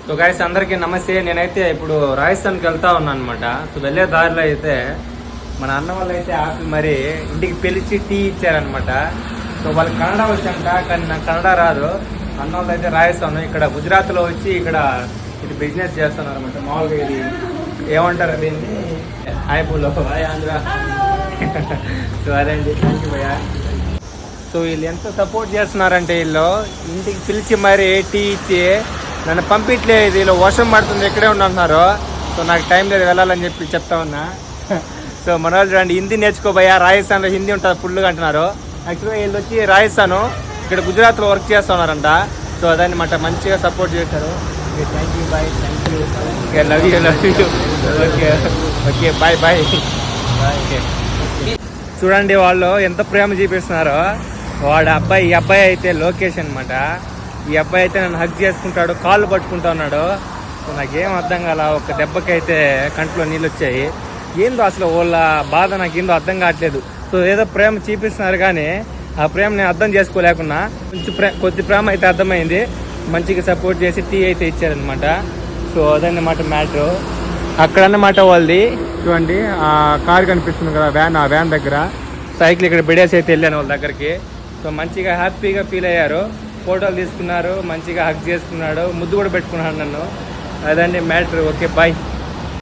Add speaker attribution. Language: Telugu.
Speaker 1: సో గైస్ అందరికీ నమస్తే. నేనైతే ఇప్పుడు రాజస్థాన్కి వెళ్తా ఉన్నాను అనమాట. సో వెళ్ళే దారిలో అయితే మన అన్న వాళ్ళు అయితే ఆపి మరి ఇంటికి పిలిచి టీ ఇచ్చారనమాట. సో వాళ్ళకి కన్నడ వచ్చంట, కానీ నాకు కన్నడ రాదు. అన్న వాళ్ళు అయితే రాజస్థాన్ ఇక్కడ గుజరాత్లో వచ్చి ఇక్కడ ఇది బిజినెస్ చేస్తున్నారు అనమాట. మామూలుగా ఇది ఏమంటారు దీన్ని ఆయపూలో ఆంధ్ర. సో అదేంటి, థ్యాంక్ యూ భయ్యా. సో వీళ్ళు ఎంత సపోర్ట్ చేస్తున్నారంటే వీళ్ళు ఇంటికి పిలిచి మరి టీ ఇచ్చి నన్ను పంపించలేదు. వీళ్ళు వర్షం పడుతుంది ఇక్కడే ఉంటున్నారు. సో నాకు టైం లేదు వెళ్ళాలని చెప్పి చెప్తా ఉన్నా. సో మన వాళ్ళు రండి హిందీ నేర్చుకోబోయా, రాజస్థాన్లో హిందీ ఉంటుంది ఫుల్గా అంటున్నారు. యాక్చువల్గా వీళ్ళు వచ్చి రాజస్థాను ఇక్కడ గుజరాత్లో వర్క్ చేస్తున్నారంట. సో అదనమాట, మంచిగా సపోర్ట్ చేశారు. Thank you bye, thank you, okay, love you love you, okay okay bye bye. Okay చూడండి వాళ్ళు ఎంత ప్రేమ చూపిస్తున్నారో. వాడు అబ్బాయి, ఈ అబ్బాయి అయితే లోకేష్ అనమాట. ఈ అబ్బాయి అయితే నన్ను హగ్ చేసుకుంటాడు, కాళ్ళు పట్టుకుంటా ఉన్నాడు. సో నాకేం అర్థం కాల, ఒక దెబ్బకైతే కంట్లో నీళ్ళు వచ్చాయి. ఏందో అసలు వాళ్ళ బాధ నాకేందో అర్థం కావట్లేదు. సో ఏదో ప్రేమ చూపిస్తున్నారు కానీ ఆ ప్రేమ నేను అర్థం చేసుకోలేకున్నా. కొద్ది ప్రేమ అయితే అర్థమైంది. మంచిగా సపోర్ట్ చేసి టీ అయితే ఇచ్చారనమాట. సో అదన్నమాట మ్యాటరు. అక్కడన్నమాట వాళ్ళది. చూడండి ఆ కార్ కనిపిస్తుంది కదా, వ్యాన్, ఆ వ్యాన్ దగ్గర సైకిల్ ఇక్కడ బిడేసి అయితే వెళ్ళాను వాళ్ళ దగ్గరికి. సో మంచిగా హ్యాపీగా ఫీల్ అయ్యారు, ఫోటోలు తీసుకున్నారు, మంచిగా హగ్ చేసుకున్నాడు, ముద్దు కూడా పెట్టుకున్నాడు నన్ను. అదండి మ్యాటర్. Okay bye.